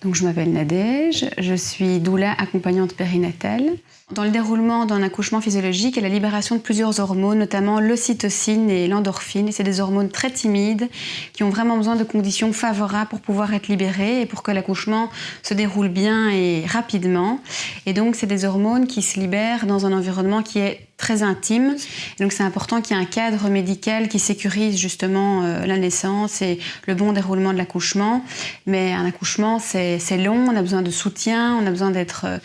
Donc, je m'appelle Nadège, je suis doula accompagnante périnatale. Dans le déroulement d'un accouchement physiologique, il y a la libération de plusieurs hormones, notamment l'ocytocine et l'endorphine. C'est des hormones très timides qui ont vraiment besoin de conditions favorables pour pouvoir être libérées et pour que l'accouchement se déroule bien et rapidement. Et donc, c'est des hormones qui se libèrent dans un environnement qui est très intime. Et donc, c'est important qu'il y ait un cadre médical qui sécurise justement la naissance et le bon déroulement de l'accouchement. Mais un accouchement, c'est long, on a besoin de soutien, on a besoin d'être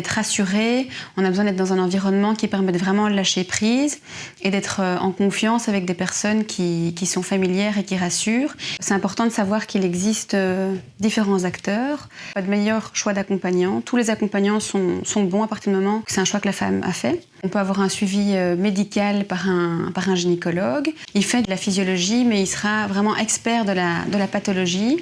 rassuré, on a besoin d'être dans un environnement qui permet de vraiment lâcher prise et d'être en confiance avec des personnes qui sont familières et qui rassurent. C'est important de savoir qu'il existe différents acteurs, pas de meilleur choix d'accompagnant. Tous les accompagnants sont bons à partir du moment que c'est un choix que la femme a fait. On peut avoir un suivi médical par un gynécologue. Il fait de la physiologie, mais il sera vraiment expert de la pathologie.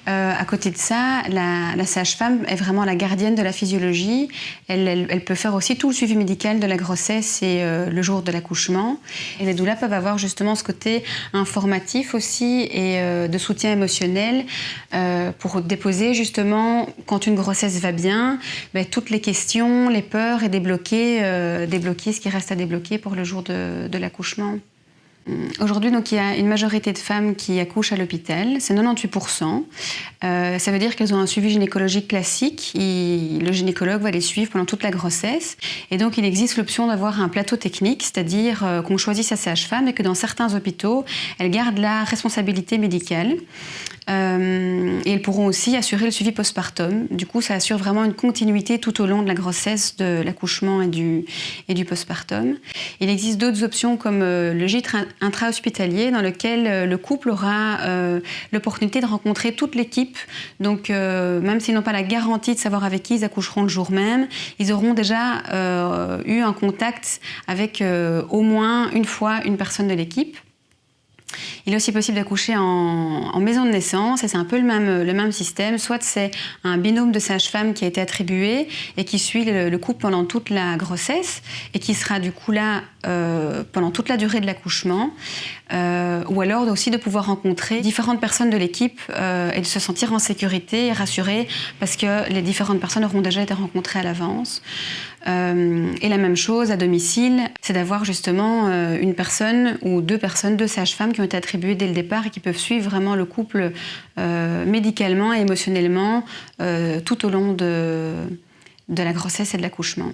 À côté de ça, la sage-femme est vraiment la gardienne de la physiologie. Elle peut faire aussi tout le suivi médical de la grossesse et le jour de l'accouchement. Et les doulas peuvent avoir justement ce côté informatif aussi et de soutien émotionnel pour déposer justement, quand une grossesse va bien, toutes les questions, les peurs et débloquer ce qui reste à débloquer pour le jour de l'accouchement. Aujourd'hui, donc, il y a une majorité de femmes qui accouchent à l'hôpital, c'est 98%. Ça veut dire qu'elles ont un suivi gynécologique classique. Le gynécologue va les suivre pendant toute la grossesse. Et donc, il existe l'option d'avoir un plateau technique, c'est-à-dire qu'on choisit sa sage-femme et que dans certains hôpitaux, elle garde la responsabilité médicale. Et elles pourront aussi assurer le suivi postpartum. Du coup, ça assure vraiment une continuité tout au long de la grossesse, de l'accouchement et du postpartum. Il existe d'autres options comme le gîte intra-hospitalier dans lequel le couple aura l'opportunité de rencontrer toute l'équipe. Donc, même s'ils n'ont pas la garantie de savoir avec qui ils accoucheront le jour même, ils auront déjà eu un contact avec au moins une fois une personne de l'équipe. Il est aussi possible d'accoucher en maison de naissance et c'est un peu le même système. Soit c'est un binôme de sage-femme qui a été attribué et qui suit le couple pendant toute la grossesse et qui sera du coup là pendant toute la durée de l'accouchement. Ou alors aussi de pouvoir rencontrer différentes personnes de l'équipe et de se sentir en sécurité et rassurée parce que les différentes personnes auront déjà été rencontrées à l'avance. Et la même chose à domicile, c'est d'avoir justement une personne ou deux sages-femmes qui ont été attribuées dès le départ et qui peuvent suivre vraiment le couple médicalement et émotionnellement tout au long de la grossesse et de l'accouchement.